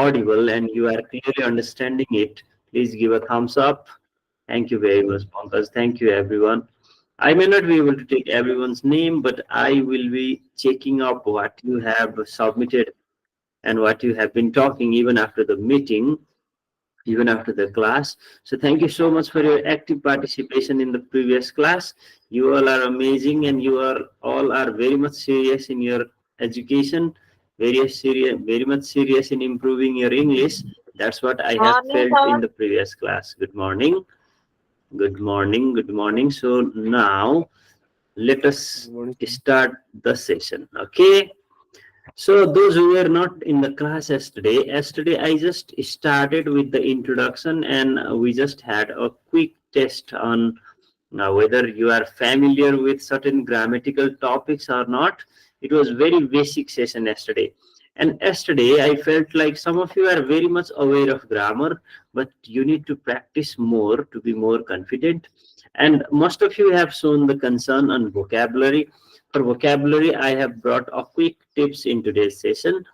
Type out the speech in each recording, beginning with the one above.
audible and you are clearly understanding it, please give a thumbs up. Thank you very much, Pankaj. Thank you, everyone. I may not be able to take everyone's name, but I will be checking up what you have submitted and what you have been talking even after the meeting, even after the class. So thank you so much for your active participation in the previous class. You all are amazing and you are all are very much serious in your education, very much serious in improving your English. That's what I have Morning, felt sir. in the previous class. Good morning. Good morning. Good morning. So now let us start the session. Okay. So those who were not in the class yesterday I just started with the introduction and we just had a quick test on whether you are familiar with certain grammatical topics or not. It was very basic session yesterday. And yesterday I felt like some of you are very much aware of grammar, but you need to practice more to be more confident. And most of you have shown the concern on vocabulary. For vocabulary, I have brought a quick tips in today's session.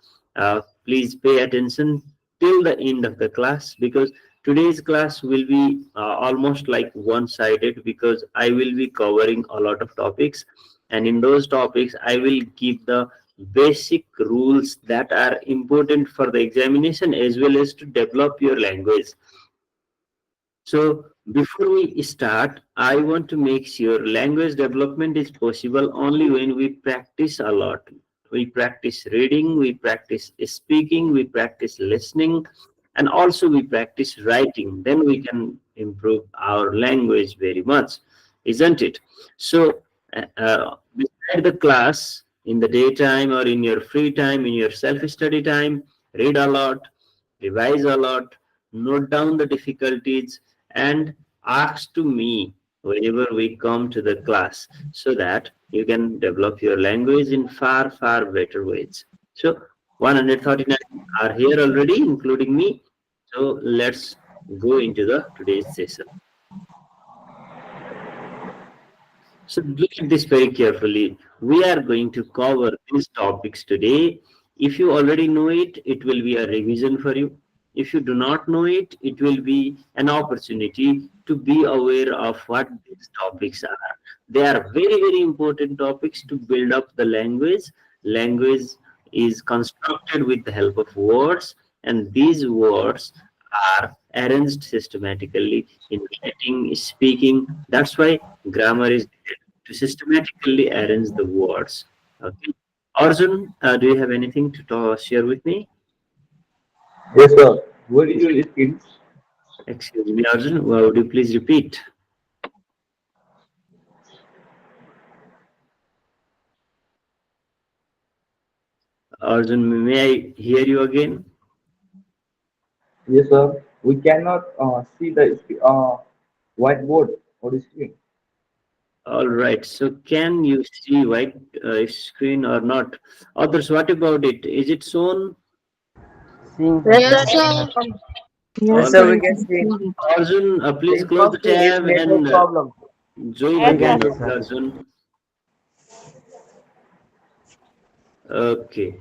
Please pay attention till the end of the class because today's class will be almost like one-sided because I will be covering a lot of topics, and in those topics I will give the basic rules that are important for the examination as well as to develop your language. So before we start, I want to make sure language development is possible only when we practice a lot. We practice reading, we practice speaking, we practice listening, and also we practice writing. Then we can improve our language very much, isn't it? So beside the class, in the daytime or in your free time, in your self-study time, read a lot, revise a lot, note down the difficulties, and ask to me whenever we come to the class so that you can develop your language in far, far better ways. So 139 are here already, including me. So let's go into the today's session. So look at this very carefully. We are going to cover these topics today. If you already know it, it will be a revision for you. If you do not know it, it will be an opportunity to be aware of what these topics are. They are very, very important topics to build up the language. Language is constructed with the help of words, and these words are arranged systematically in writing, speaking. That's why grammar is to systematically arrange the words. Okay. Arjun, do you have anything to share with me? Yes, sir. What is your skill? Excuse me, Arjun. Would you please repeat? Arjun, may I hear you again? Yes, sir. We cannot see the whiteboard or the screen. All right. So, can you see white screen or not? Others, what about it? Is it shown? Seeing Yes, something. sir. Yes, Yes, sir, sir. we can see. Arjun, please It close the must be its tab network and problem. join We Yes, again, can sir. see, Dr. sir. Arjun. Okay.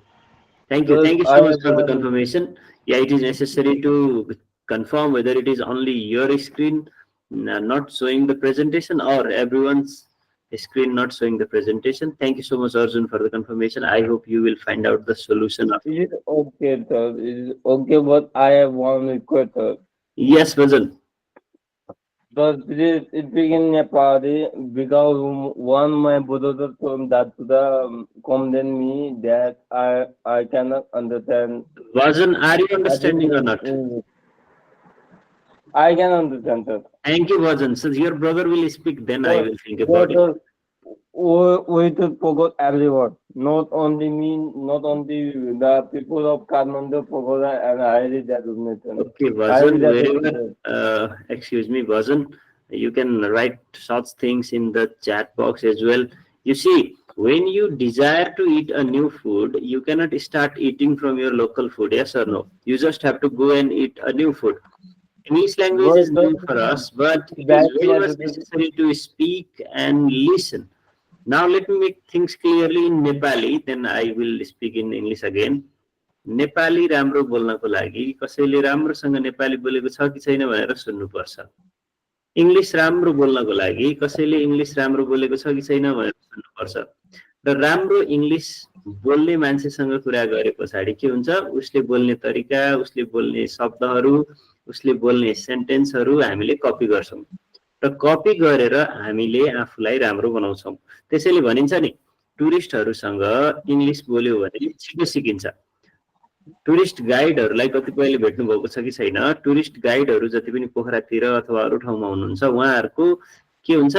Thank you. Because Thank you I so much have for the confirmation. Yeah, it is necessary to confirm whether it is only your screen not showing the presentation or everyone's screen not showing the presentation. Thank you so much, Arjun, for the confirmation. I hope you will find out the solution of. is it okay, sir? Is it okay, but I have one request, sir. Yes, Fazal. But please, it begin Nepali because one my brother told that to the complain me that I cannot understand. Vajan, are you I think understanding or not? I can understand, sir. Thank you, Vajan. Since your brother will speak, then I But will think about it. sir, we should forget everyone, not only me, not only the people of Kathmandu, Pokhara, and highly designation. Okay, Highly Vajan, wherever, designation. excuse me, Vajan, you can write such things in the chat box as well. You see, when you desire to eat a new food, you cannot start eating from your local food, yes or no? You just have to go and eat a new food. English language But is new for us, but it is very very much educated. necessary to speak and listen. Now, let me make things clearly in Nepali, then I will speak in English again. Nepali राम्रो बोल्नको लागि कसैले राम्रोसँग नेपाली बोलेको छ कि छैन भनेर सुन्नुपर्छ। English राम्रो बोल्नको लागि कसैले इङ्ग्लिस राम्रो बोलेको छ कि छैन भनेर सुन्नुपर्छ। र राम्रो इङ्ग्लिस बोल्ने मान्छेसँग कुरा गरे पछाडि के हुन्छ, उसले बोल्ने तरिका, उसले बोल्ने शब्दहरू, उसले बोल्ने सेन्टेन्सहरू हामीले कपी गर्छौँ र कपी गरेर हामीले आफूलाई राम्रो बनाउँछौँ। त्यसैले भनिन्छ नि, टुरिस्टहरूसँग इङ्ग्लिस बोल्यो भने छिटो सिकिन्छ। टुरिस्ट गाइडहरूलाई कतिपयले भेट्नु भएको छ कि छैन? टुरिस्ट गाइडहरू जति पनि पोखरातिर अथवा अरू ठाउँमा हुनुहुन्छ, उहाँहरूको के हुन्छ,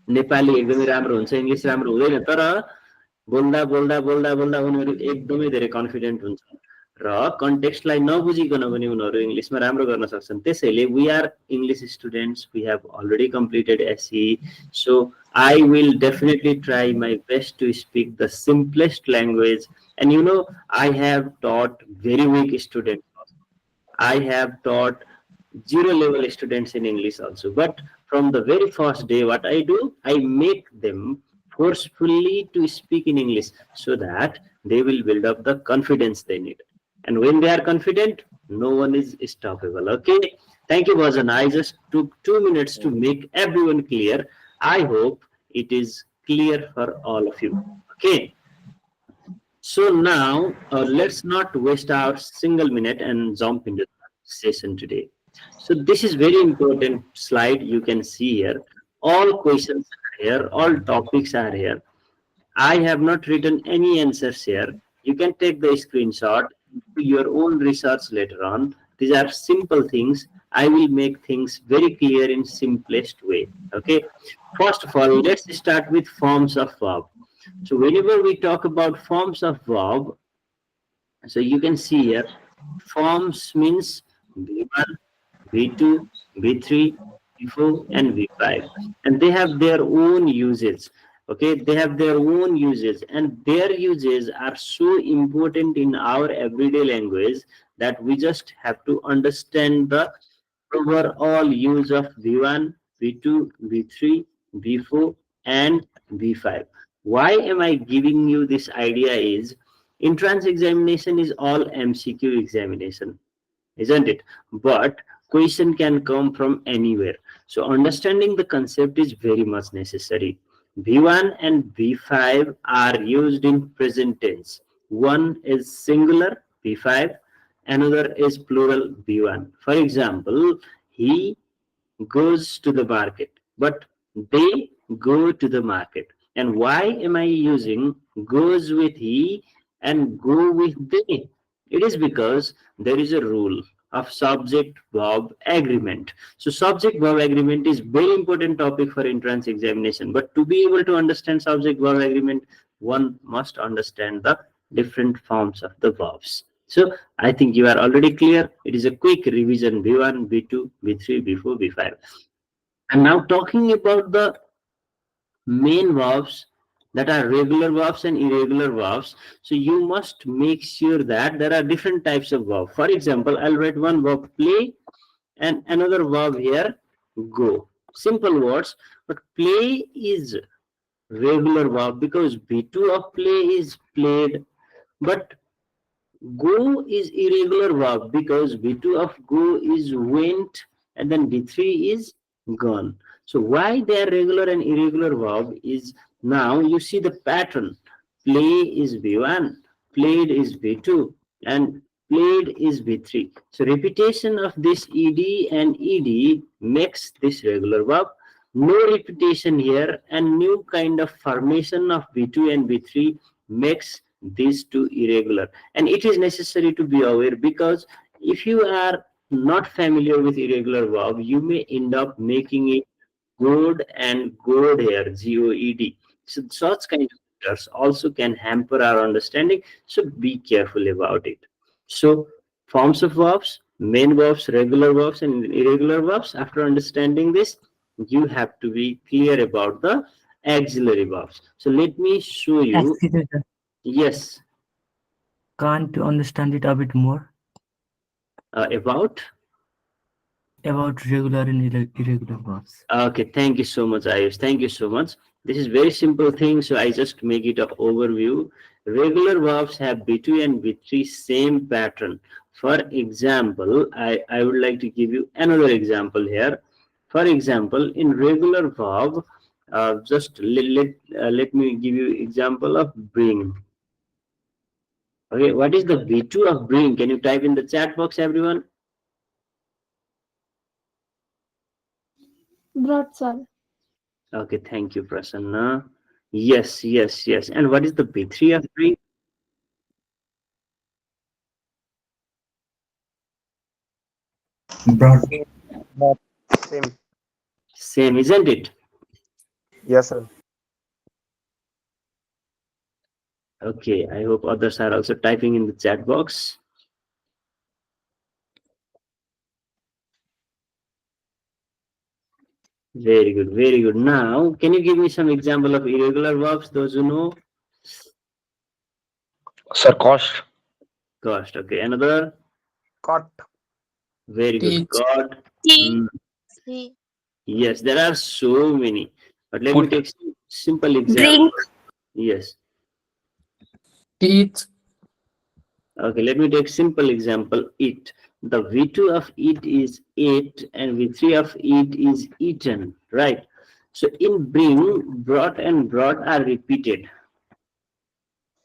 नेपाली एकदमै राम्रो हुन्छ, इङ्ग्लिस राम्रो हुँदैन, तर बोल्दा बोल्दा बोल्दा बोल्दा उनीहरू एकदमै धेरै कन्फिडेन्ट हुन्छन् र कन्टेक्स्टलाई नबुझिकन पनि उनीहरू इङ्ग्लिसमा राम्रो गर्न सक्छन्। त्यसैले we are English students, we have already completed SE, so I will definitely try my best to speak the simplest language. And you know, I have taught very weak students. I have taught zero level students in English also. But from the very first day, what I do, I make them forcefully to speak in English so that they will build up the confidence they need. And when they are confident, no one is stoppable. Okay. Thank you, Bhajan. I just took 2 minutes to make everyone clear. I hope it is clear for all of you. Okay. So now let's not waste our single minute and jump into the session today. So this is very important slide. You can see here. All questions are here. All topics are here. I have not written any answers here. You can take the screenshot, do your own research later on. These are simple things. I will make things very clear in simplest way. Okay. First of all, let's start with forms of verb. So whenever we talk about forms of verb, so you can see here, forms means V1, V2, V3, V4, and V5. And they have their own uses. Okay, they have their own uses, and their uses are so important in our everyday language that we just have to understand the overall use of V1, V2, V3, V4, and V5. Why am I giving you this idea is, entrance examination is all MCQ examination, isn't it? But question can come from anywhere. So understanding the concept is very much necessary. V1 and V5 are used in present tense. One is singular, V5, another is plural, V1. For example, he goes to the market, but they go to the market. And why am I using goes with he and go with they? It is because there is a rule of subject verb agreement. So subject verb agreement is very important topic for entrance examination. But to be able to understand subject verb agreement, one must understand the different forms of the verbs. So I think you are already clear. It is a quick revision: V1, V2, V3, V4, V5. And now talking about the main verbs that are regular verbs and irregular verbs. So you must make sure that there are different types of verb. For example, I'll write one verb play and another verb here go. Simple words, but play is regular verb because B2 of play is played, but go is irregular verb because V2 of go is went and then V3 is gone. So why they are regular and irregular verb is, now you see the pattern. Play is V1, played is V2, and played is V3. So repetition of this ed and ed makes this regular verb. No repetition here, and new kind of formation of V2 and V3 makes these two irregular. And it is necessary to be aware, because if you are not familiar with irregular verb, you may end up making it good and good here, G-O-E-D. So such kind of errors also can hamper our understanding. So be careful about it. So forms of verbs, main verbs, regular verbs, and irregular verbs. After understanding this, you have to be clear about the auxiliary verbs. So let me show you. Excuse me, Yes. can't you understand it a bit more About? about regular and irregular verbs? Okay, thank you so much, Ayush. Thank you so much. This is very simple thing, so I just make it an overview. regular verbs have B2 and B3 same pattern. For example, I would like to give you another example here. For example, in regular verb, just let me give you example of bring. Okay, what is the B2 of bring? Can you type in the chat box, everyone? Brought, sir. Okay, thank you, Prasanna. Yes, yes, yes. And what is the B3 of bring? Brought. Same. Same, isn't it? Yes, sir. Okay, I hope others are also typing in the chat box. Very good, very good. Now, can you give me some example of irregular verbs, those who know? Sir, cost. Cost, okay. Another? Caught. Very good. Teach. Got. T. Mm, T. yes, there are so many. But let me Put. take simple example. Drink. Yes. Teach. Okay, let me take simple example. Eat. The V2 of eat is ate and V3 of eat is eaten, right? So in bring, brought and brought are repeated.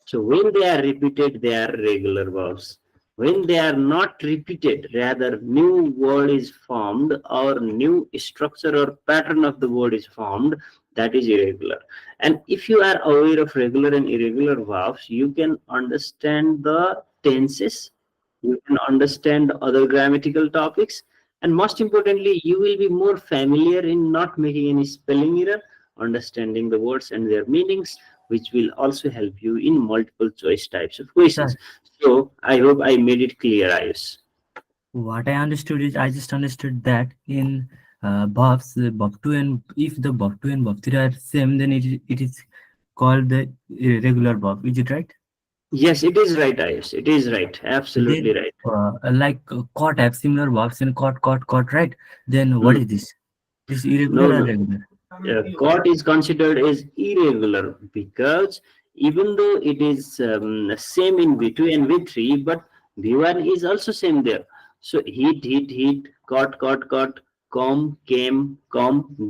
So when they are repeated, they are regular verbs. When they are not repeated, rather new word is formed or new structure or pattern of the word is formed, that is irregular. And if you are aware of regular and irregular verbs, you can understand the tenses, you can understand other grammatical topics, and most importantly, you will be more familiar in not making any spelling error, understanding the words and their meanings, which will also help you in multiple choice types of questions. Sir, So I hope I made it clear, Ayush. what I understood is I just understood that in verbs, verb 2 and if the verb 2 and verb 3 are same, then it is called the regular verb. Is it right? Yes, it is right, Ayush. It is right. Absolutely Then, right. like caught have similar verbs and caught, right? Then what Hmm. is this? This No, irregular or no. regular? Caught is considered as irregular because even though it is same in V2 and V3, but V1 is also same there. So hit, caught, come,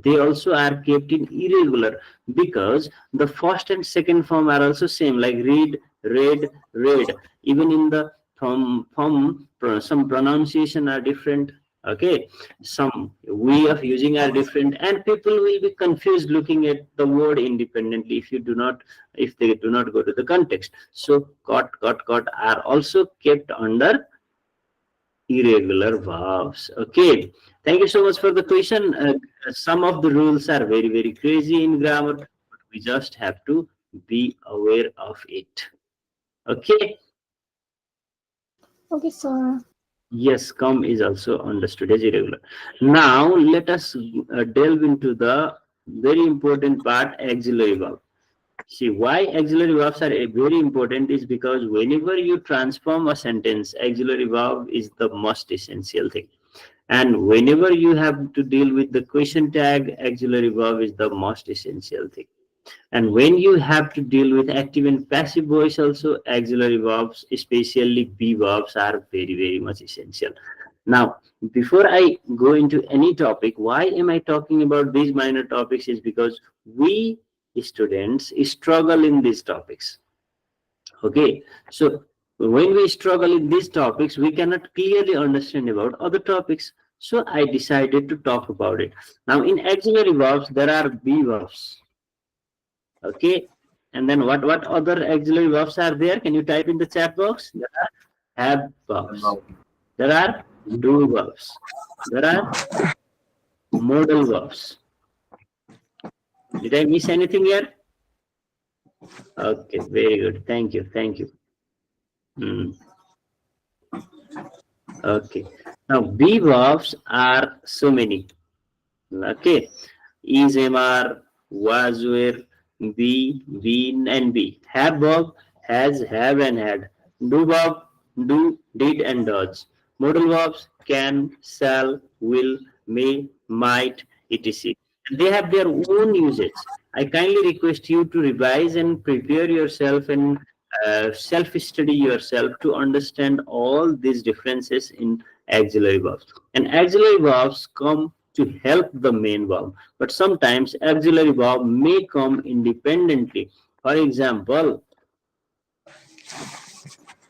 they also are kept in irregular because the first and second form are also same, like read. Even in the some pronunciation are different. Okay, some way of using are different, and people will be confused looking at the word independently if they do not go to the context. So caught are also kept under irregular verbs. Okay, thank you so much for the question. Some of the rules are very crazy in grammar, but we just have to be aware of it. Okay. Okay, sir. Yes, come is also understood as irregular. Now, let us delve into the very important part, auxiliary verb. See, why auxiliary verbs are very important is because whenever you transform a sentence, auxiliary verb is the most essential thing. And whenever you have to deal with the question tag, auxiliary verb is the most essential thing. And when you have to deal with active and passive voice also, auxiliary verbs, especially be verbs, are very much essential. Now, before I go into any topic, why am I talking about these minor topics is because we students struggle in these topics. Okay, so when we struggle in these topics, we cannot clearly understand about other topics. So I decided to talk about it. Now, in auxiliary verbs, there are be verbs. Okay, and then what other auxiliary verbs are there? Can you type in the chat box? There are have verbs, there are do verbs, there are modal verbs. Did I miss anything here? Okay, very good, thank you. Hmm. Okay, now be verbs are so many. Okay, is, MR, was, were, be, been, and be. Have verb, has, have, and had. Do verb, do, did, and does. Modal verbs can, shall, will, may, might, etc. They have their own usage. I kindly request you to revise and prepare yourself and self-study yourself to understand all these differences in auxiliary verbs. And auxiliary verbs come to help the main verb, but sometimes auxiliary verb may come independently. For example,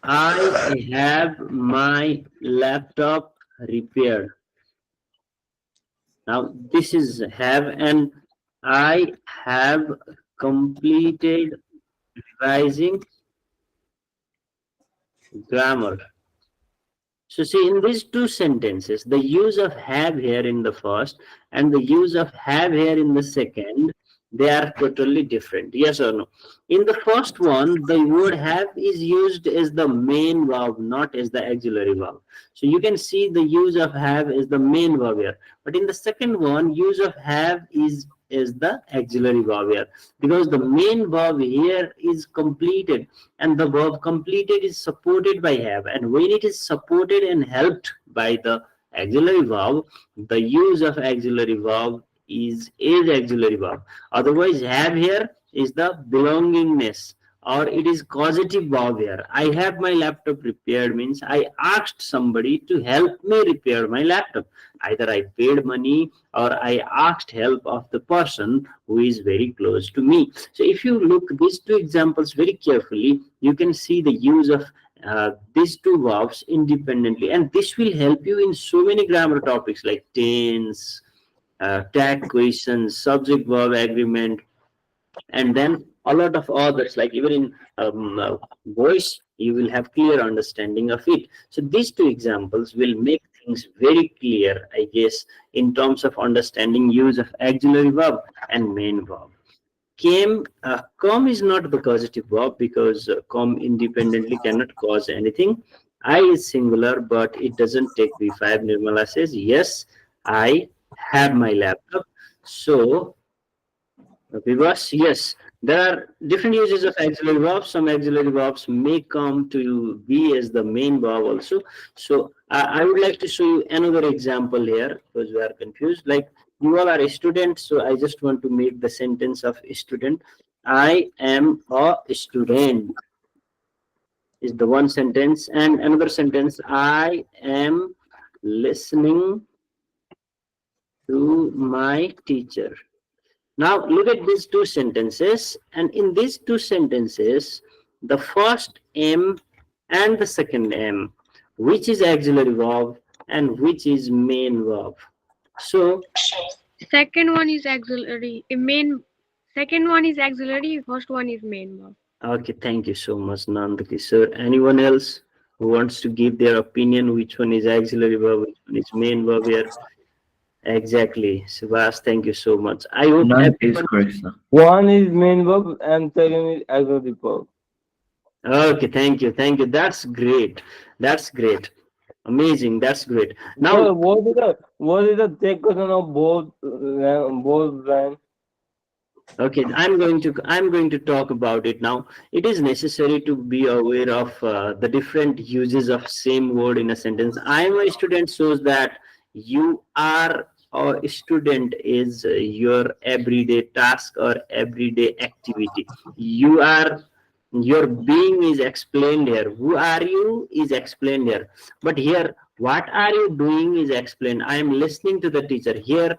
I have my laptop repaired. Now this is have, and I have completed revising grammar. So see, in these two sentences, the use of have here in the first and the use of have here in the second, they are totally different. Yes or no? In the first one, the word have is used as the main verb, not as the auxiliary verb. So you can see the use of have is the main verb here. But in the second one, use of have is the auxiliary verb here, because the main verb here is completed, and the verb completed is supported by have, and when it is supported and helped by the auxiliary verb, the use of auxiliary verb is auxiliary verb. Otherwise have here is the belongingness, or it is causative verb here. I have my laptop repaired means I asked somebody to help me repair my laptop. Either I paid money or I asked help of the person who is very close to me. So if you look these two examples very carefully, you can see the use of these two verbs independently, and this will help you in so many grammar topics like tense, tag questions, subject verb agreement, and then a lot of others, like even in voice, you will have clear understanding of it. So these two examples will make things very clear, I guess, in terms of understanding use of auxiliary verb and main verb. Come is not the causative verb, because come independently cannot cause anything. I is singular, but it doesn't take V5. Nirmala says, yes, I have my laptop. So Vivas, yes, there are different uses of auxiliary verbs. Some auxiliary verbs may come to be as the main verb also. So I would like to show you another example here, because we are confused. Like, you all are a student, so I just want to make the sentence of a student. I am a student is the one sentence, and another sentence, I am listening to my teacher. Now look at these two sentences, and in these two sentences, the first am and the second am, which is auxiliary verb and which is main verb. So Second one is auxiliary. Second one is auxiliary. First one is main verb. okay, thank you so much, Nandaki sir. Anyone else who wants to give their opinion, which one is auxiliary verb, which one is main verb here? Exactly, Subhas, thank you so much. I hope None is everyone. correct, sir. One is main verb and second is auxiliary verb. Okay, thank you, thank you. That's great. That's great. Amazing. That's great. So Now, what is the take question of both lines? okay, I'm going to talk about it now. It is necessary to be aware of the different uses of same word in a sentence. I am a student shows that you are a student is your everyday task or everyday activity. You are, your being is explained here. Who are you is explained here. But here, what are you doing is explained. I am listening to the teacher. Here,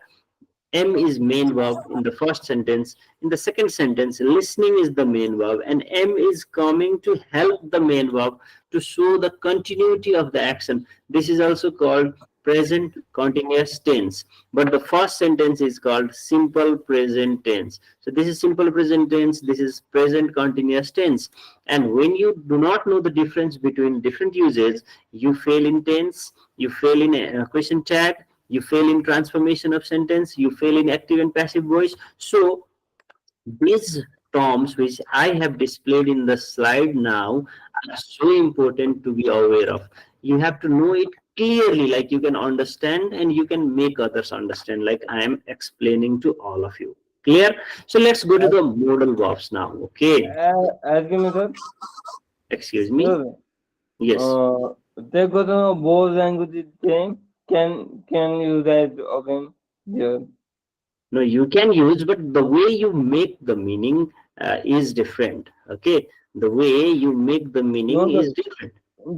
am is main verb in the first sentence. In the second sentence, listening is the main verb, and am is coming to help the main verb to show the continuity of the action. This is also called present continuous tense, but the first sentence is called simple present tense. So this is simple present tense, this is present continuous tense. And when you do not know the difference between different uses, you fail in tense, you fail in a question tag, you fail in transformation of sentence, you fail in active and passive voice. So these terms which I have displayed in the slide now are so important to be aware of. You have to know it clearly, like you can understand and you can make others understand, like I am explaining to all of you. Clear? So let's go to the modal verbs now. Okay. Ask me, sir. Excuse me. Sir, Yes. take question of both languages same. Can you write again? Yeah. No, you can use, but the way you make the meaning is different. Okay. The way you make the meaning No, is sir. different.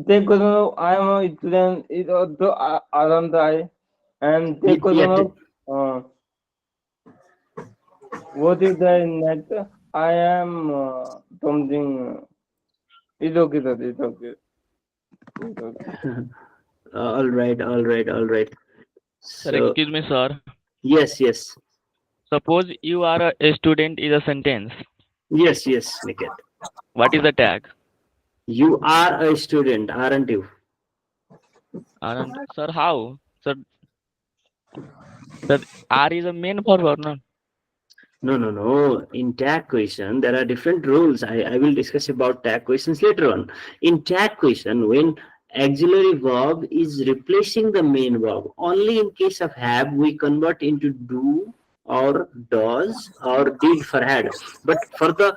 Take question. I am a student. It also Aram Rai. And take Yeah, question. What is the next? I am something. It's okay, sir. It's okay. It's okay. all right, all right, all right. Sir, So, excuse me, sir. yes, yes, Suppose you are a student is a sentence. yes, yes, Niket. What is the tag? You are a student, aren't you? Aren't, sir, how? Sir, R is a main verb or not? No, no, no. In tag question, there are different rules. I will discuss about tag questions later on. In tag question, when auxiliary verb is replacing the main verb, only in case of have, we convert into do or does or did for had. But for the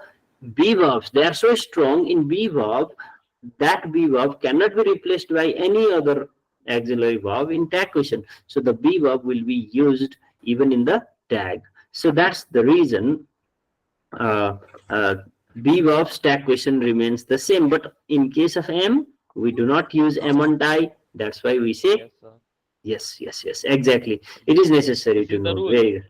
be verbs, they are so strong in be verb, that be verb cannot be replaced by any other auxiliary verb in tag question. So the be verb will be used even in the tag. So that's the reason uh, uh, be verb stack question remains the same. But in case of M, we do not use M on die. That's why we say Yes, sir. yes, yes, yes, exactly. It is necessary This to is the know. rule. Very good.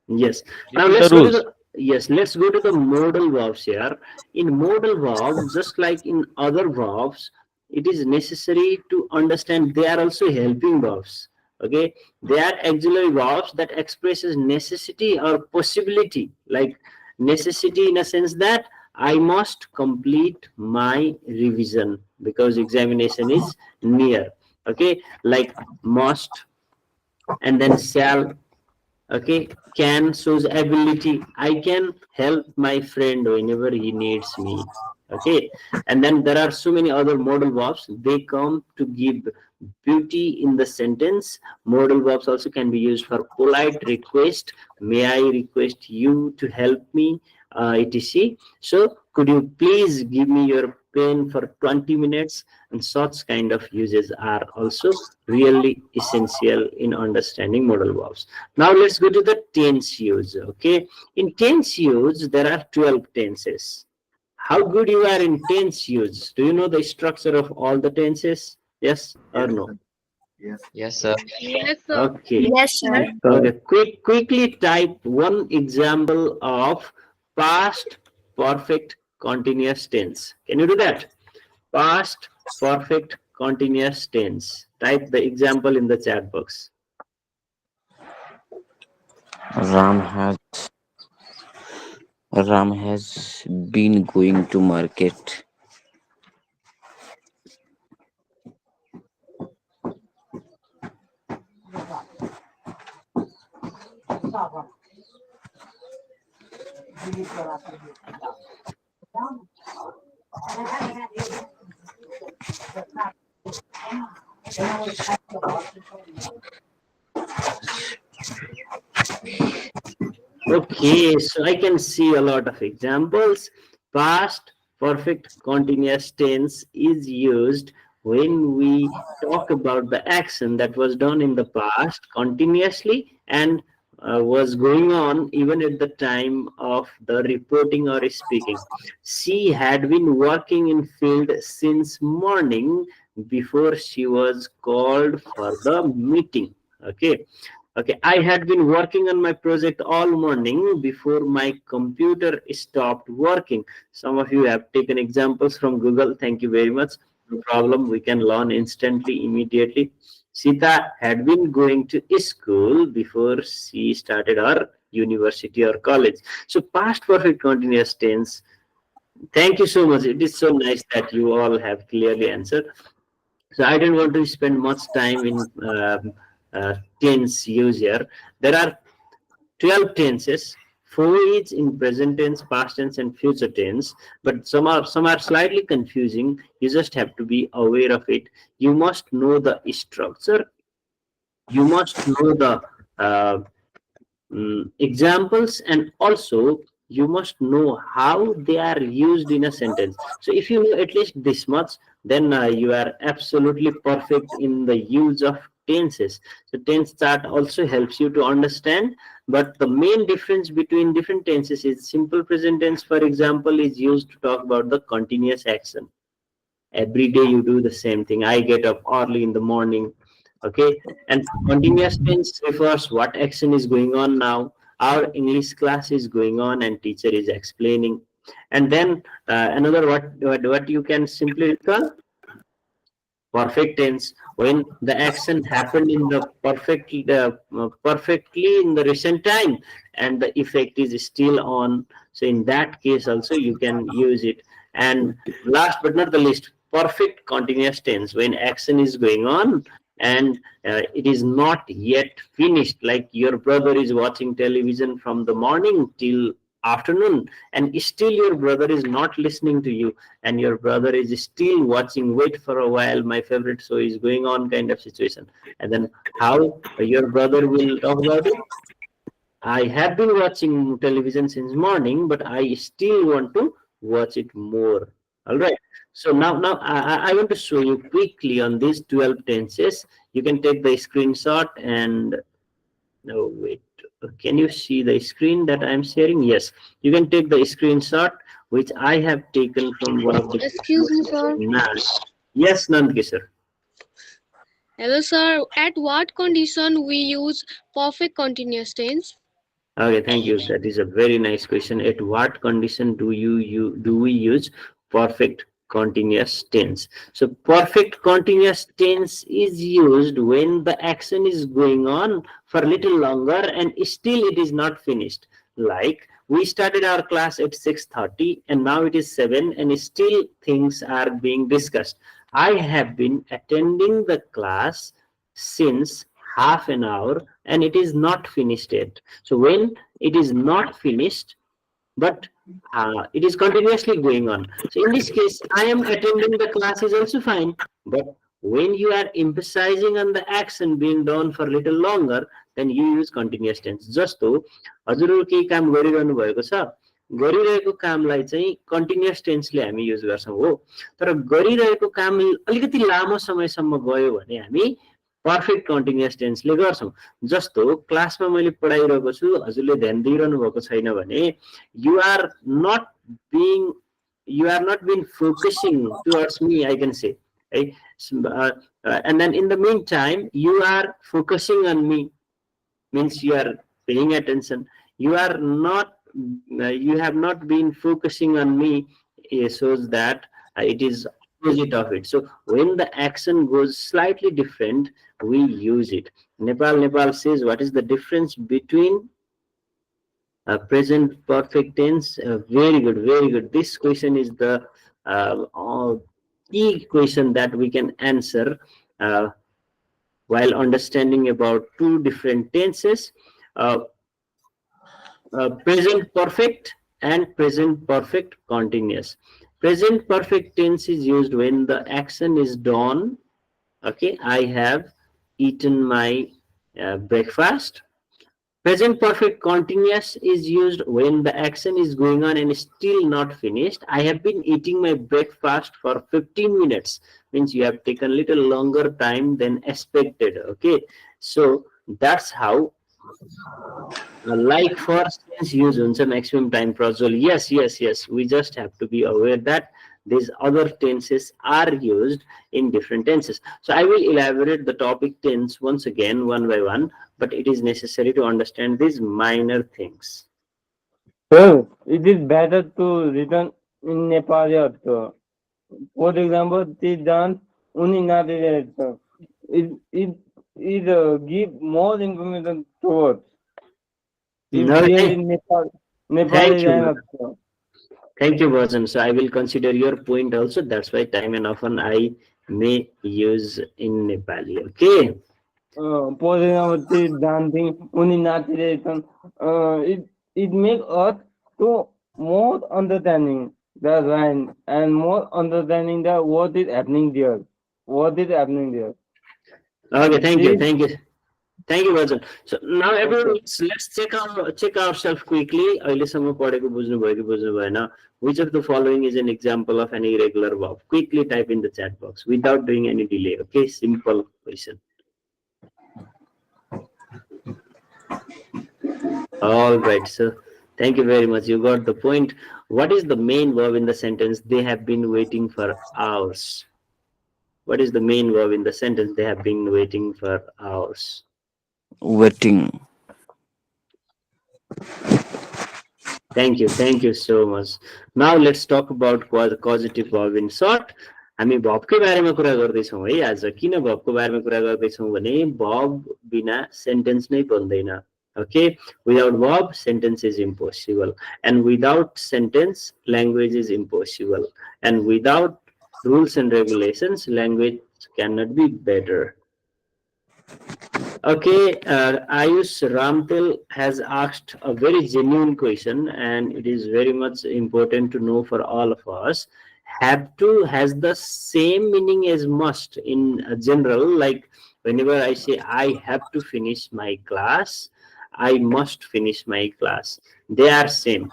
Yes. This Now is the let's go to rules. the let's go to the modal verbs here. In modal verbs, just like in other verbs, it is necessary to understand they are also helping verbs. Okay, they are auxiliary verbs that expresses necessity or possibility, like necessity in a sense that I must complete my revision because examination is near. Okay, like must and then shall. Okay, can shows ability. I can help my friend whenever he needs me. Okay, and then there are so many other modal verbs. They come to give beauty in the sentence. Modal verbs also can be used for polite request. May I request you to help me, etc. So could you please give me your pen for 20 minutes? And such kind of uses are also really essential in understanding modal verbs. Now let's go to the tense use. Okay, in tense use there are 12 tenses. How good you are in tense use? Do you know the structure of all the tenses? Yes or no? Yes, sir. Yes, sir. Okay. Yes, sir. Okay. Quickly type one example of past perfect continuous tense. Can you do that? Past perfect continuous tense. Type the example in the chat box. Ram has Ram has been going to market. Okay, so I can see a lot of examples. Past perfect continuous tense is used when we talk about the action that was done in the past continuously and was going on even at the time of the reporting or speaking. She had been working in field since morning before she was called for the meeting. Okay. Okay, I had been working on my project all morning before my computer stopped working. Some of you have taken examples from Google. Thank you very much. No problem. We can learn instantly, immediately. Sita had been going to school before she started her university or college. So, past perfect continuous tense. Thank you so much. It is so nice that you all have clearly answered. So I don't want to spend much time in tense use here. There are 12 tenses. 4 is in present tense, past tense, and future tense. But some are slightly confusing. You just have to be aware of it. You must know the structure. You must know the uh, examples, and also you must know how they are used in a sentence. So if you know at least this much, then you are absolutely perfect in the use of tenses. So tense chart also helps you to understand, but the main difference between different tenses is simple present tense, for example, is used to talk about the continuous action. Every day you do the same thing. I get up early in the morning. Okay, and continuous tense refers what action is going on now. Our English class is going on and teacher is explaining. And then another what you can simply recall, perfect tense, when the action happened in the perfectly in the recent time and the effect is still on. So in that case also you can use it. And last but not the least, perfect continuous tense, when action is going on and it is not yet finished, like your brother is watching television from the morning till afternoon and still your brother is not listening to you, and your brother is still watching, wait for a while, my favorite show is going on, kind of situation. And then how your brother will talk about it? I have been watching television since morning, but I still want to watch it more. All right. So now I want to show you quickly on these 12 tenses. You can take the screenshot and no, wait. Can you see the screen that I'm sharing? Yes. You can take the screenshot, which I have taken from one of the. Excuse me, sir. Yes, Nandki, sir. Hello, sir. At what condition we use perfect continuous tense? Okay, thank you. That is a very nice question. At what condition do do we use perfect continuous tense? So perfect continuous tense is used when the action is going on for a little longer and still it is not finished. Like we started our class at 6:30 and now it is 7 and still things are being discussed. I have been attending the class since half an hour and it is not finished yet. So when it is not finished, but it is continuously going on. So in this case, I am attending the class is also fine. But when you are emphasizing on the action being done for a little longer, then you use continuous tense. Just to हजुरहरु केही काम गरिरहनु भएको छ, गरिरहेको कामलाई चाहिँ continuous टेन्सले हामी use गर्छौं हो। तर गरिरहेको काम अलिकति लामो समयसम्म गयो भने हामी पर्फेक्ट कन्टिन्युअस टेन्सले गर्छौं। जस्तो क्लासमा मैले पढाइरहेको छु, हजुरले ध्यान दिइरहनु भएको छैन भने you are not been focusing towards me, I can say, right? And then in the meantime you are focusing on me, means you are paying attention. You are not you have not been focusing on me, shows that it is opposite of it. So when the action goes slightly different, we use it. Nepal says, what is the difference between present perfect tense? Very good, very good. This question is the key question that we can answer while understanding about two different tenses, present perfect and present perfect continuous. Present perfect tense is used when the action is done. Okay, I have eaten my breakfast. Present perfect continuous is used when the action is going on and still not finished. I have been eating my breakfast for 15 minutes. Means you have taken a little longer time than expected. Okay, so that's how like for since use हुन्छ maximum time Prajwal. Yes, we just have to be aware that these other tenses are used in different tenses. So I will elaborate the topic tense once again one by one, but it is necessary to understand these minor things. Sir, it is better to written in Nepali also. For example, the dance uni naadiरहेछ. It give more information towards. No, In Nepali also. Thank you, Vasan. So I will consider your point also. That's why time and often I may use in Nepali. Okay. For example, the dancing uni naadiरहेछन्. It makes us to more understanding the line and more understanding the what is happening there. Okay, thank you, Vasan. So now everyone, let's check ourselves quickly. अहिलेसम्म पढेको बुझ्नुभयो कि बुझ्नु भएन? Which of the following is an example of an irregular verb? Quickly type in the chat box without doing any delay. Okay, simple question. All right, so thank you very much. You got the point. What is the main verb in the sentence? They have been waiting for hours. What is the main verb in the sentence? They have been waiting for hours. Waiting. Thank you so much. Now let's talk about causative verb in short. हामी भबकै बारेमा कुरा गर्दैछौँ है आज. किन भबको बारेमा कुरा गर्दैछौँ भने भब बिना सेन्टेन्स नै बन्दैन. Okay, without verb sentence is impossible, and without sentence language is impossible, and without rules and regulations language cannot be better. Okay, Ayush Ramtel has asked a very genuine question, and it is very much important to know for all of us. Have to has the same meaning as must in general. Like whenever I say I have to finish my class, I must finish my class. They are same.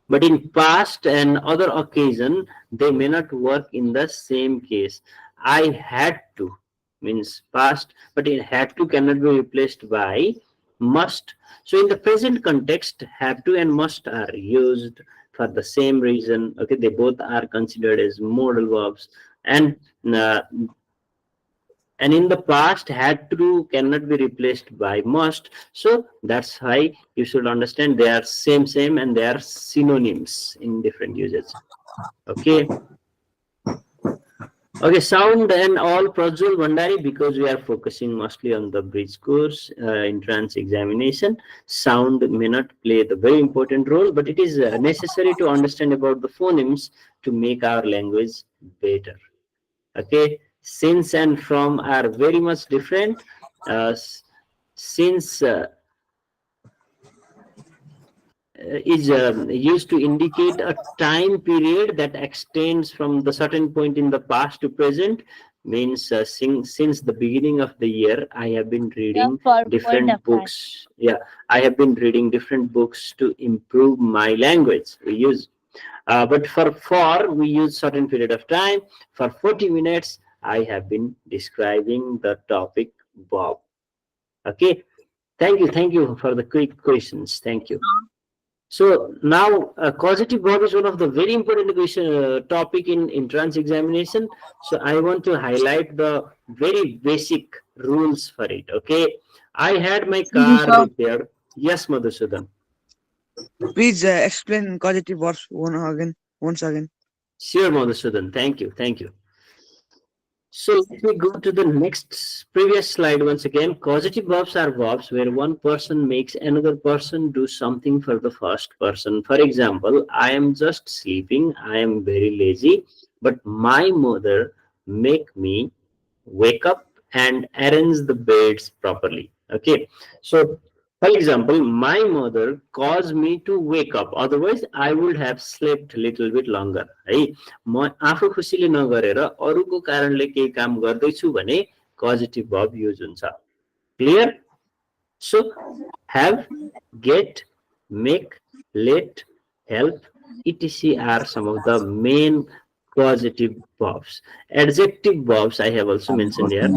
But in past and other occasion, they may not work in the same case. I had to means past, but it had to cannot be replaced by must. So in the present context, have to and must are used for the same reason. Okay, they both are considered as modal verbs, and in the past had to cannot be replaced by must. So that's why you should understand they are same and they are synonyms in different uses. Okay. Okay, sound and all Prajwal Bhandari, because we are focusing mostly on the bridge course entrance examination. Sound may not play the very important role, but it is necessary to understand about the phonemes to make our language better. Okay, since and from are very much different. Since is used to indicate a time period that extends from the certain point in the past to present. Means since the beginning of the year I have been reading different books. Yeah, I have been reading different books to improve my language. We use but for we use certain period of time. For 40 minutes I have been describing the topic Bob. Okay, thank you for the quick questions. Thank you. So now causative verb is one of the very important topic in entrance examination. So I want to highlight the very basic rules for it. Okay, I had my car repaired. Yes, Madhusudan. Please explain causative verbs once again. Sure, Madhusudan. Thank you. So let me go to the next previous slide once again. Causative verbs are verbs where one person makes another person do something for the first person. For example, I am just sleeping. I am very lazy, but my mother make me wake up and arrange the beds properly. Okay, so for example, my mother caused me to wake up, otherwise I would have slept little bit longer. है म आफू खुसीले नगरेर अरूको कारणले केही काम गर्दैछु भने causative verb युज हुन्छ. Clear? So have, get, make, let, help, etc are some of the main causative verbs. Adjective verbs I have also mentioned here.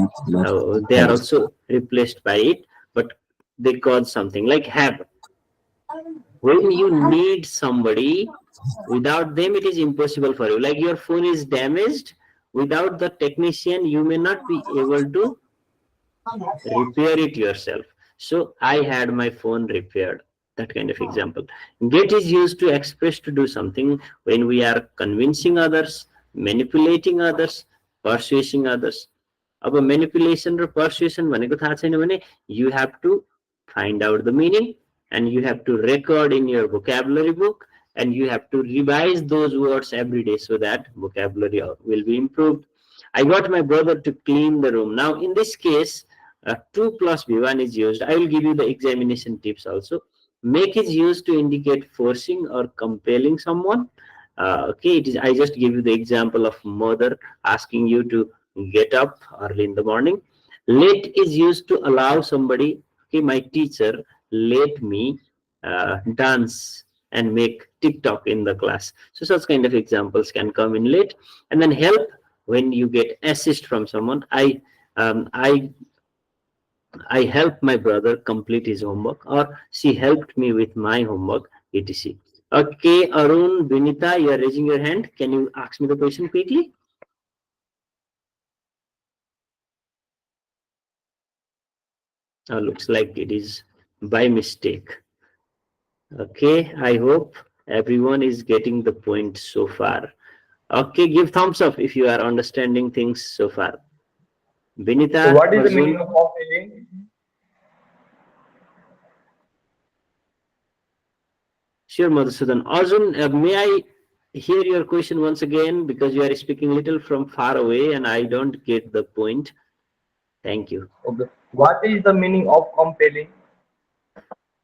They are also replaced by it, but they cause something like have. When you need somebody, without them it is impossible for you. Like your phone is damaged, without the technician you may not be able to repair it yourself. So I had my phone repaired. That kind of example. Get is used to express to do something when we are convincing others, manipulating others, persuading others. अब manipulation or persuasion भनेको थाहा छैन भने you have to find out the meaning and you have to record in your vocabulary book and you have to revise those words every day so that vocabulary will be improved. I got my brother to clean the room. Now in this case 2 plus V1 is used. I will give you the examination tips also. Make is used to indicate forcing or compelling someone. Okay, it is. I just give you the example of mother asking you to get up early in the morning. Let is used to allow somebody. Okay, my teacher let me dance and make TikTok in the class. So such kind of examples can come in let. And then help, when you get assist from someone. I I helped my brother complete his homework, or she helped me with my homework, etc. Okay, Arun, Vinita, you are raising your hand. Can you ask me the question quickly? Looks like it is by mistake. Okay, I hope everyone is getting the point so far. Okay, give thumbs up if you are understanding things so far. So Vinita, what is the Arjun. meaning of compelling? Sure, Madhusudan. Arjun, may I hear your question once again, because you are speaking a little from far away and I don't get the point. Thank you. Okay. What is the meaning of compelling?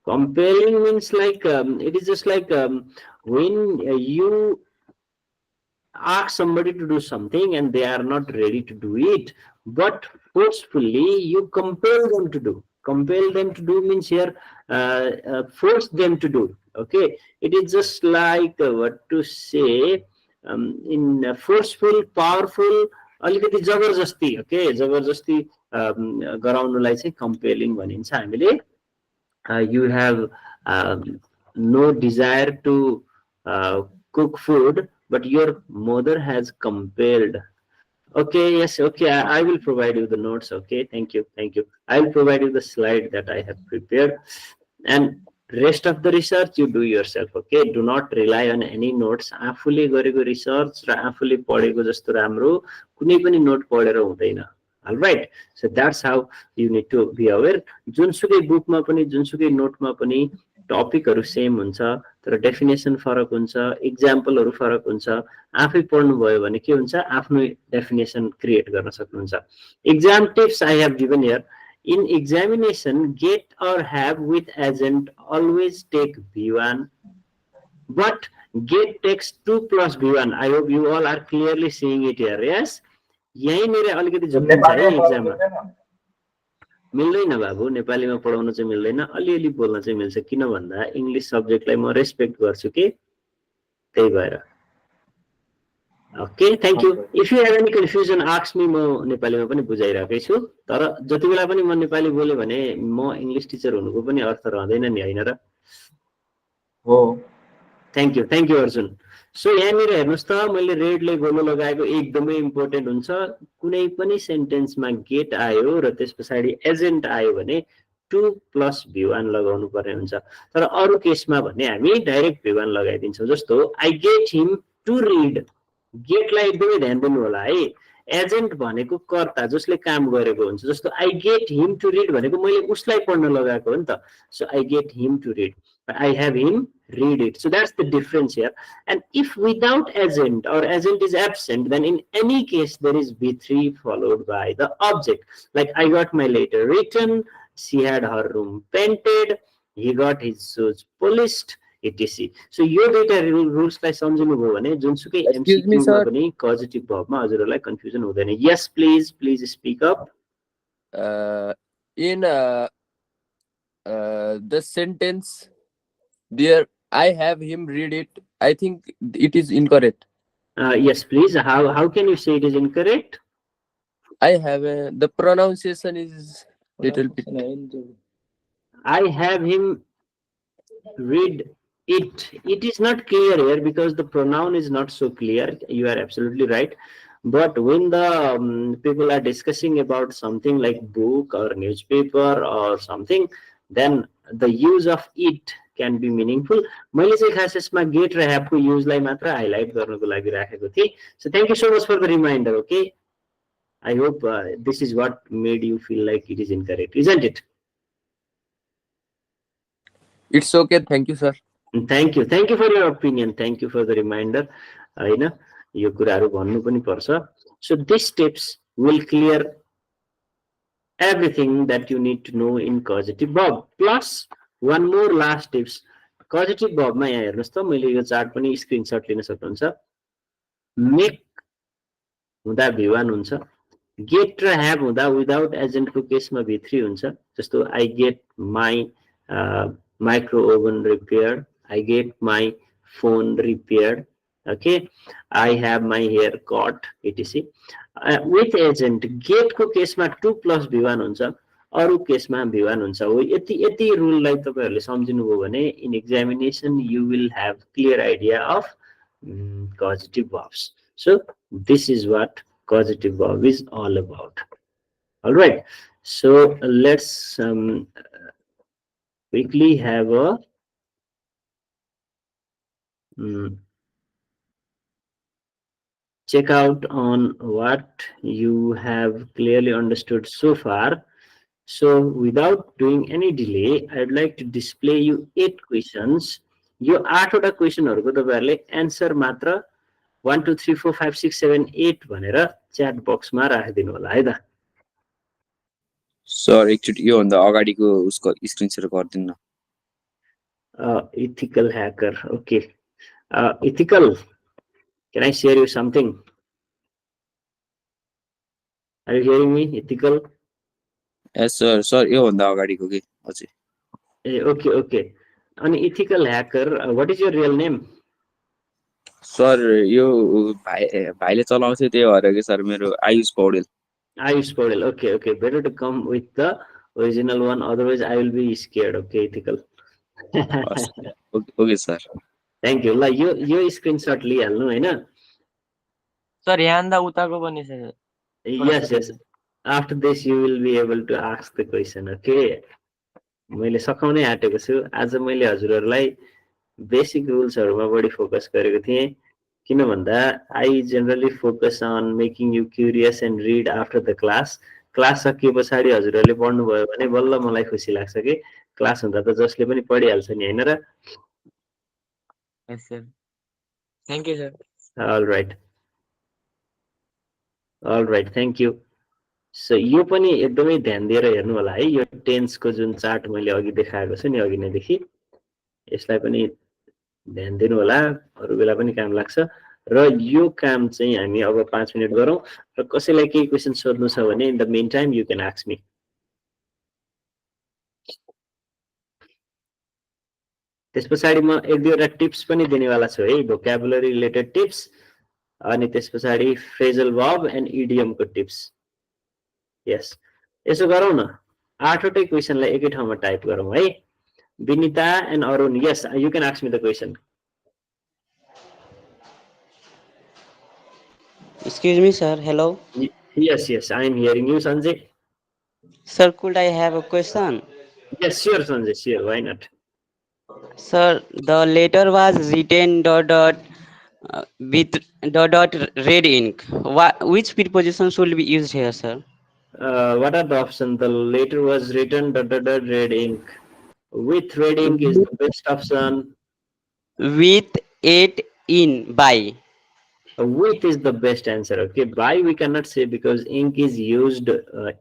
Compelling means like it is just like when you ask somebody to do something and they are not ready to do it, but forcefully you compel them to do. Compel them to do means here force them to do. Okay, it is just like what to say, in forceful, powerful, अलिकति जबरजस्ती. Okay, जबरजस्ती गराउनुलाई चाहिँ compelling भनिन्छ हामीले. You have no desire to cook food, but your mother has compelled. Okay, yes, okay, I will provide you the notes. Okay, thank you, thank you. I will provide you the slide that I have prepared, and rest of the research you do yourself. Okay, do not rely on any notes. आफूले गरेको research र आफूले पढेको जस्तो राम्रो कुनै पनि note पढेर हुँदैन. All right, so that's how you need to be aware. जुनसुकै बुकमा पनि जुनसुकै नोटमा पनि टपिकहरू सेम हुन्छ, तर डेफिनेसन फरक हुन्छ, इक्जाम्पलहरू फरक हुन्छ. आफै पढ्नुभयो भने के हुन्छ, आफ्नो डेफिनेसन क्रिएट गर्न सक्नुहुन्छ. Exam tips I have given here. In examination, get or have with agent always take V1, but get takes 2 plus V1. I hope you all are clearly seeing it here. Yes? यहीँनिर अलिकति झुक्किन्छ है एक्जाममा. मिल्दैन बाबु, नेपालीमा पढाउन चाहिँ मिल्दैन, अलिअलि बोल्न चाहिँ मिल्छ. किन भन्दा इङ्ग्लिस सब्जेक्टलाई म रेस्पेक्ट गर्छु कि, त्यही भएर. Okay, thank you. If you have any confusion ask me, म नेपालीमा पनि बुझाइरहेकै छु. तर जति बेला पनि म नेपाली बोले भने म इङ्ग्लिस टिचर हुनुको पनि अर्थ रहँदैन नि, होइन र? हो. Thank you Arjun. सो यहाँनिर हेर्नुहोस् त, मैले रेडले गोलो लगाएको एकदमै इम्पोर्टेन्ट हुन्छ. कुनै पनि सेन्टेन्समा गेट आयो र त्यस पछाडि एजेन्ट आयो भने 2 प्लस V1 लगाउनु पर्ने हुन्छ. तर अरू केसमा भने हामी डाइरेक्ट V1 लगाइदिन्छौँ. जस्तो I get him to read. गेटलाई एकदमै ध्यान दिनु होला है. एजेन्ट भनेको कर्ता, जसले काम गरेको हुन्छ. जस्तो I get him to read भनेको मैले उसलाई पढ्न लगाएको हो नि त. So I get him to read, I have him read it. So that's the difference here. And if without agent or agent is absent, then in any case there is V3 followed by the object. Like I got my letter written, she had her room painted, he got his shoes polished, etc. So यो दुईटा रुल्सलाई सम्झिनुभयो भने जुनसुकै MCQ मा पनि positive भर्बमा हजुरहरूलाई confusion हुँदैन. Yes, please speak up. In the sentence there, I have him read it, I think it is incorrect. Yes, please. How can you say it is incorrect? I have the pronunciation is little bit. I have him read it. It is not clear here because the pronoun is not so clear. You are absolutely right. But when the people are discussing about something like book or newspaper or something, then the use of it can be meaningful. मैले चाहिँ खास यसमा gate raw have को युजलाई मात्र highlight गर्नको लागि राखेको थिएँ. So thank you so much for the reminder. Okay, I hope this is what made you feel like it is incorrect, isn't it? It's okay. Thank you, sir. Thank you for your opinion. Thank you for the reminder. हैन, यो कुराहरु भन्नु पनि पर्छ. So these tips will clear everything that you need to know in causative verb. Plus one more last tips. Causative verb मा यहाँ हेर्नुस् त, मैले यो chart पनि स्क्रिनशट लिन सक्नुहुन्छ. मेक हुँदा V1 हुन्छ. गेट र ह्याभ हुँदा विदाउट एजेन्ट को केसमा V3 हुन्छ. जस्तो I get my micro oven repaired, I get my phone repaired. Okay, I have my hair cut, etc. With agent, get को केसमा 2 plus V1 हुन्छ. अरु केसमा V1 हुन्छ हो यति यति रुललाई तपाईहरुले सम्झिनुभयो भने in examination you will have clear idea of causative verbs. So this is what causative verb is all about. All right, so let's quickly have a check out on what you have clearly understood so far. So without doing any delay, I'd like to display you 8 questions. यो 8 वटा क्वेशनहरुको तपाईहरुले answer मात्र 1 2 3 4 5 6 7 8 भनेर chat बक्समा राखिदिनु होला है त sir एकचोटि यो भन्दा अगाडिको उसको स्क्रिन शेयर गर्दिनु न ethical hacker. Okay, ethical, can I share you something? Are you hearing me, ethical? Yes sir, sir यो भन्दा अगाडिको के अझै Okay, okay. अनि ethical hacker, what is your real name? Sir यो भाइले चलाउँथ्यो त्यही भएर के सर मेरो Ayush Paudel. Ayush Paudel. Okay, okay. Better to come with the original one. Otherwise, I will be scared. Okay, ethical. Okay, sir. Thank you. La, यो screenshot लिहाल्नु हैन? सर यहाँ उताको पनि छ. Yes, yes. After this, you will be able to ask the question. Okay. मैले सकाउनै आटेको छु. आज मैले हजुरहरुलाई बेसिक रुल्सहरुमा बढी फोकस गरेको थिएँ. किन भन्दा I generally focus on making you curious and read after the class. Class सकिए पछाडी हजुरहरुले पढ्नु भयो भने बल्ल मलाई खुसी लाग्छ के क्लास हुँदा त जसले पनि पढिहाल्छ नि हैन र? Yes sir. Thank you sir. All right. All right, thank you. So यो पनि एकदमै ध्यान दिएर हेर्नु होला है यो टेन्स को जुन चार्ट मैले अघि देखाएको छु नि अघि नै देखि यसलाई पनि ध्यान दिनु होला अरु बेला पनि काम लाग्छ र यो काम चाहिँ हामी अब 5 मिनेट गरौँ र कसैलाई केही क्वेशन सोध्नु छ भने in the main time you can ask me त्यसपछि म एक दुईवटा टिप्स पनि दिनेवाला छु है भोक्याबुलरी रिलेटेड टिप्स अनि त्यसपछि फ्रेजल वर्ब एन्ड इडियम को टिप्स यस यसो गरौँ न 8 वटै क्वेशनलाई एकै ठाउँमा टाइप गरौँ है Vinita and Arun, yes, you can ask me the question. Excuse me, sir. Hello. Yes, yes, I am hearing you, Sanjay. Sir, could I have a question? Yes, sure, Sanjay, sure, why not? Sir, the letter was written with red ink. Which preposition should be used here, sir? What are the options? The letter was written red ink. With red ink is the best option. With it in by. With is the best answer. Okay, by we cannot say because ink is used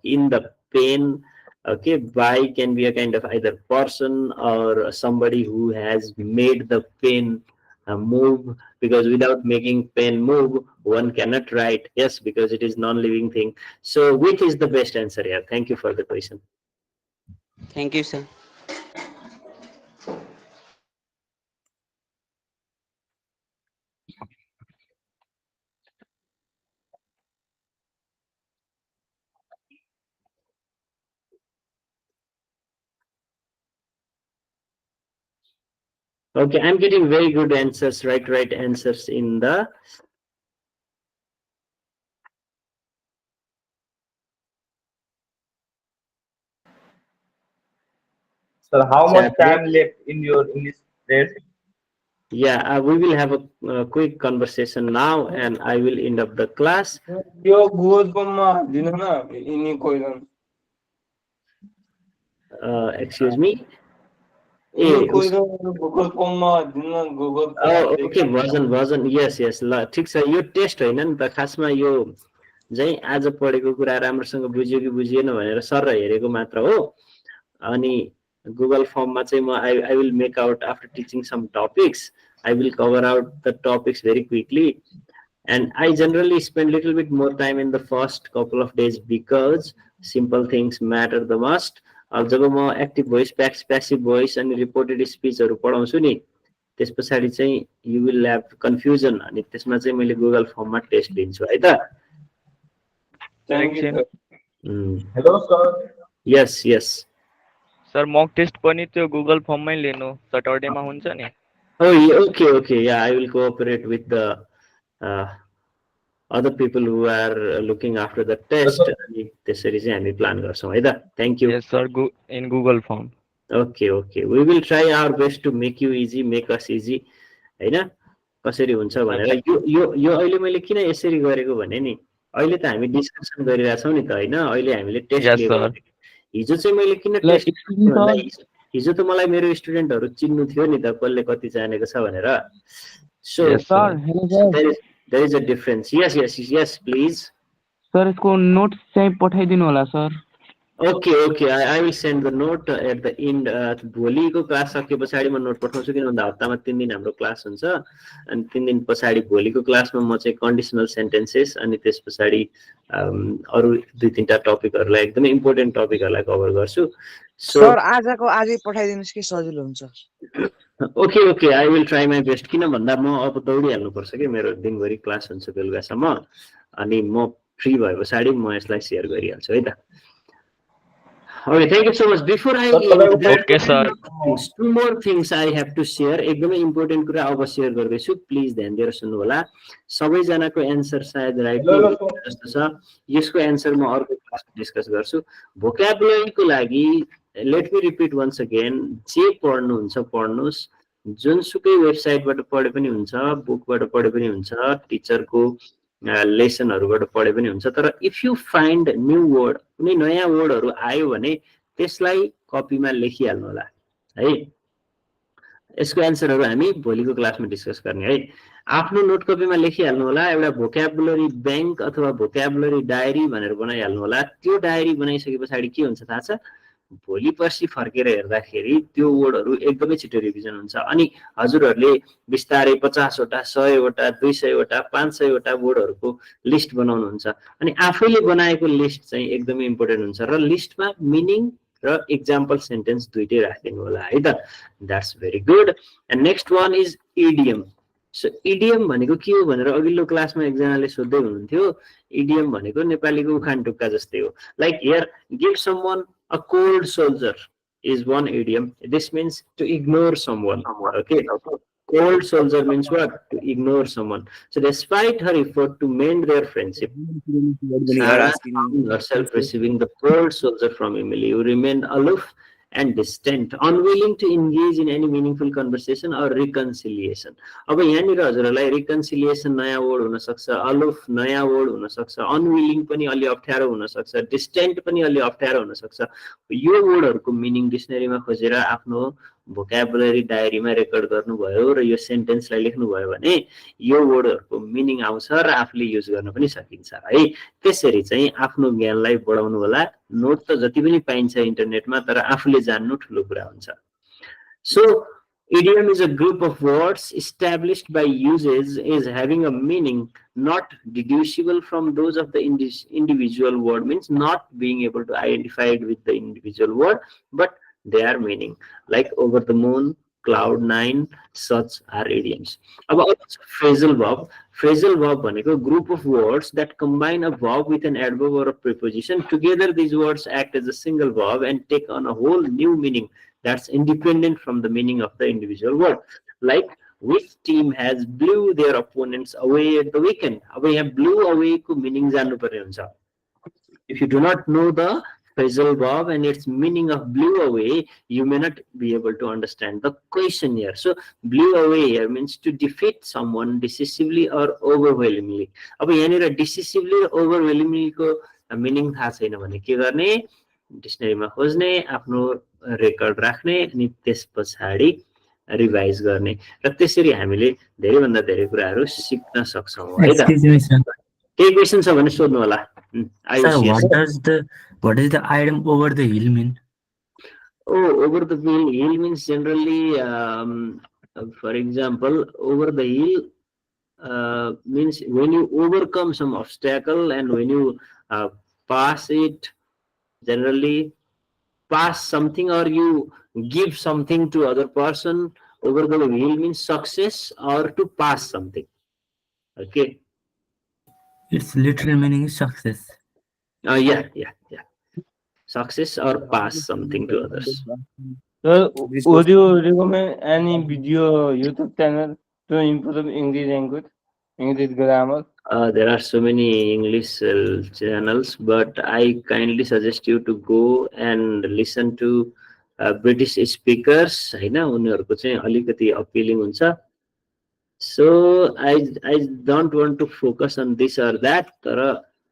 in the pen. Okay, by can be a kind of either person or somebody who has made the pen move, because without making pen move one cannot write. Yes, because it is non-living thing. So with is the best answer here. Thank you for the question. Thank you, sir. Okay, I'm getting very good answers, right answers in the Sir, how much time left in your English test? Yeah, we will have a quick conversation now and I will end up the class. Yo, Google Form dinu na ini question. Excuse me. Google Form dinu Google. Oh, okay, version. Yes, yes. ल ठीक छ यो test हैन नि त खासमा यो चाहिँ आज पढेको कुरा राम्रोसँग बुझ्यो कि बुझिएन भनेर सर हेरेको मात्र हो अनि Google Form मा चाहिँ म I will make out after teaching some topics. I will cover out the topics very quickly and I generally spend little bit more time in the first couple of days because simple things matter the most. अब जब म active voice passive voice अनि reported स्पीचहरु पढाउँछु नि त्यसपछि चाहिँ यु will have confusion अनि त्यसमा चाहिँ मैले गुगल फर्ममा टेस्ट लिन्छु है त thank you Hello sir. Yes, yes. Sir mock test पनि त्यो गुगल फर्ममै लिनु सटरडेमा हुन्छ नि Oh, yeah, okay, okay. Yeah, I will cooperate with the uh, other people who are looking after the test. अनि त्यसरी चाहिँ हामी प्लान गर्छौँ है त. Thank you. Yes sir in Google firm Okay, okay. We will try our best to make you easy, make us easy. हैन कसरी हुन्छ भनेर यो यो यो अहिले मैले किन यसरी गरेको भने नि अहिले त हामी डिस्कसन गरिरहेछौँ नि त हैन अहिले हामीले टेस्ट Yes, लिएको sir. हिजो चाहिँ मैले किन Like, टेस्ट हिजो त मलाई मेरो स्टुडेन्टहरु चिन्नु थियो नि त कसले कति जानेको छ भनेर सो Yes, sir. Hello, sir. there is a difference. Yes, please. Sir यसको नोट्स चाहिँ पठाइदिनु होला sir. Okay. I will send the note at the end. भोलिको क्लास सके पछाडि म नोट पठाउँछु किन भन्दा हप्तामा 3 दिन हाम्रो क्लास हुन्छ अनि 3 दिन पछाडि भोलिको क्लासमा म चाहिँ कन्डिसनल सेन्टेन्सेस अनि त्यस पछाडि अरु दुई तीनटा टपिकहरुलाई एकदमै इम्पोर्टेन्ट टपिकहरुलाई कभर गर्छु. सर आजको आजै पठाइदिनुस् कि सजिलो हुन्छ. Okay, I will try my best किन भन्दा म अब दौडिहाल्नु पर्छ के मेरो दिनभरि क्लास हुन्छ बेलुकासम्म अनि म फ्री भए पछाडि म यसलाई शेयर गरिहाल्छु है त. Okay, thank you so much. Before I end, Okay, sir. Two more things I have to share. एकदमै इम्पोर्टेन्ट कुरा अब शेयर गर्दैछु. प्लिज ध्यान दिएर सुन्नु होला. सबैजनाको एन्सर सायद राइट जस्तो छ. यसको एन्सर म अर्को क्लासमा डिस्कस गर्छु. भोक्याबुलरीको लागि let me repeat once again जे पढ्नुहुन्छ पढ्नुस्. जुनसुकै वेबसाइटबाट पढे पनि हुन्छ, बुकबाट पढे पनि हुन्छ, टिचरको लेसनहरुबाट पढे पनि हुन्छ. तर if you find new word कुनै नयाँ वर्डहरु आयो भने त्यसलाई कपीमा लेखिहाल्नु होला है. यसको एन्सरहरु हामी भोलिको क्लासमा डिस्कस गर्ने है. आफ्नो नोट कपीमा लेखिहाल्नु होला. एउटा भोक्याबुलरी बैंक अथवा भोक्याबुलरी डायरी भनेर बनाइहाल्नु होला. त्यो डायरी बनाइसके पछाडि के हुन्छ थाहा छ भोलि पर्सि फर्केर हेर्दाखेरि त्यो वर्डहरु एकदमै छिटो रिभिजन हुन्छ अनि हजुरहरुले बिस्तारै 50 वटा 100 वटा 200 वटा 500 वटा वर्डहरुको लिस्ट बनाउनुहुन्छ अनि आफैले बनाएको लिस्ट चाहिँ एकदमै इम्पोर्टेन्ट हुन्छ र लिस्टमा मिनिङ र एक्जाम्पल सेन्टेन्स दुईटै राखिदिनु होला है त. That's very good. End next one is idiom. So idiom भनेको के हो भनेर अघिल्लो क्लासमा एकजनाले सोध्दै हुनुहुन्थ्यो. इडियम भनेको नेपालीको उखान टुक्का जस्तै हो. Like here give someone a cold soldier is one idiom. This means to ignore someone. Okay. Cold soldier means what? To ignore someone. So despite her effort to mend their friendship, Sarah found herself receiving the cold soldier from Emily, who remained aloof and distant, unwilling to engage in any meaningful conversation or reconciliation. अब यहाँनिर हजुरहरूलाई reconciliation नयाँ word हुन सक्छ, aloof नयाँ word हुन सक्छ, unwilling पनि अलि अप्ठ्यारो हुन सक्छ, distant पनि अलि अप्ठ्यारो हुन सक्छ. यो वर्डहरुको मिनिङ डिक्सनरीमा खोजेर आफ्नो भोक्याबुलरी डायरीमा रेकर्ड गर्नुभयो र यो सेन्टेन्सलाई लेख्नुभयो भने यो वर्डहरुको मिनिङ आउँछ र आफूले युज गर्न पनि सकिन्छ है. त्यसरी चाहिँ आफ्नो ज्ञानलाई बढाउनु होला. नोट त जति पनि पाइन्छ इन्टरनेटमा तर आफूले जान्नु ठुलो कुरा हुन्छ. So idiom is a group of words established by usage as having a meaning not deducible from those of the individual word, means not being able to identify it with the individual word, but their meaning, like over the moon, cloud nine, such are idioms. About phrasal verb. Phrasal verb भनेको group of words that combine a verb with an adverb or a preposition. Together these words act as a single verb and take on a whole new meaning that's independent from the meaning of the individual word. Like, which team has blew their opponents away at the weekend? अब यहाँ blew away को meaning जान्नु पर्ने हुन्छ. If you do not know the phrasal verb and its meaning of blew away, you may not be able to understand the question here. So blew away here means to defeat someone decisively or overwhelmingly. अब यहाँनिर decisively or overwhelmingly को meaning थाहा छैन भने के गर्ने डिक्सनरीमा खोज्ने आफ्नो रेकर्ड राख्ने अनि त्यस पछाडी रिभाइज गर्ने र त्यसरी हामीले धेरै भन्दा धेरै कुराहरु सिक्न सक्छौं है त. केही क्वेशन छ भने सोध्नु होला. Sir, what is the item over the hill mean? Oh, over the hill means generally, for example, over the hill means when you overcome some obstacle and when you pass it, generally pass something or you give something to other person. Over the hill means success or to pass something. Okay. Its literal meaning is success. Yeah. success or pass something to others. So, would you recommend any video YouTube channel to improve English language, English grammar? There are so many English channels, but I kindly suggest you to go and listen to British speakers. हैन उनीहरुको चाहिँ अलिकति appealing हुन्छ. So I don't want to focus on this or that. तर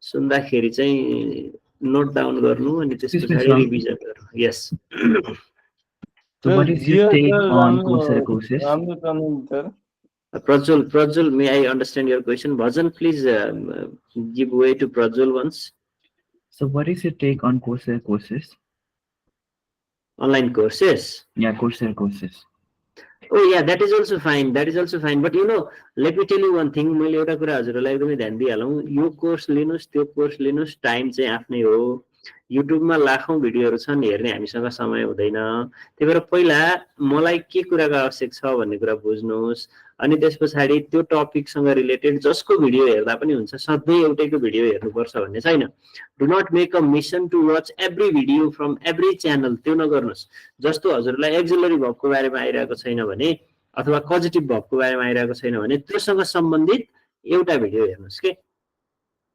सुन्दाखेरि चाहिँ note down गर्नु अनि त्यसपछि रिभिजन गर्नु. Yes. So what is your take on Coursera courses? Prajwal, may I understand your question? Bhajan, please give way to Prajwal once. So what is your take on Coursera courses? Online courses? Yeah, Coursera courses. Oh yeah, that is also fine. That is also fine. But you know, let me tell you one thing. मैले एउटा कुरा हजुरलाई एकदमै ध्यान दिइहालौं. यो course लिनुस्, त्यो course लिनुस्, time चाहिँ आफ्नै हो. युट्युबमा लाखौं भिडियोहरु छन्, हेर्ने हामीसँग समय हुँदैन. त्यही भएर पहिला मलाई के कुराको आवश्यक छ भन्ने कुरा बुझ्नुस्. अनि त्यसपछि त्यो टपिकसँग रिलेटेड जसको भिडियो हेर्दा पनि हुन्छ, सधैँ एउटैको भिडियो हेर्नुपर्छ भन्ने छैन. Do not make a mission to watch every video from every channel. त्यो नगर्नुस्. जस्तो हजुरलाई एक्सिलरी भर्बको बारेमा आइरहेको छैन भने अथवा कजेटिभ भर्बको बारेमा आइरहेको छैन भने त्योसँग सम्बन्धित एउटा भिडियो हेर्नुस् के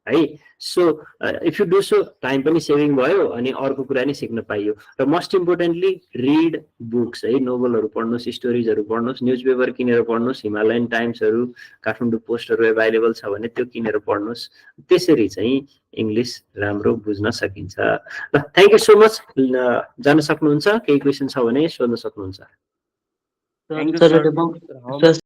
है. So if you do so time पनि सेभिङ भयो अनि अर्को कुरा नि सिक्न पाइयो. र मोस्ट इम्पोर्टेन्टली रिड बुक्स है. नोभलहरु पढ्नुस्, स्टोरीजहरु पढ्नुस्, न्यूजपेपर किनेर पढ्नुस्, हिमालयन टाइम्सहरु, काठमाडौँ पोस्टहरु अवेलेबल छ भने त्यो किनेर पढ्नुस्. त्यसरी चाहिँ इंग्लिश राम्रो बुझ्न सकिन्छ. ल थ्यांक यू सो मच. जान सक्नुहुन्छ. केही क्वेशन छ भने सोध्न सक्नुहुन्छ. Thank you, sir.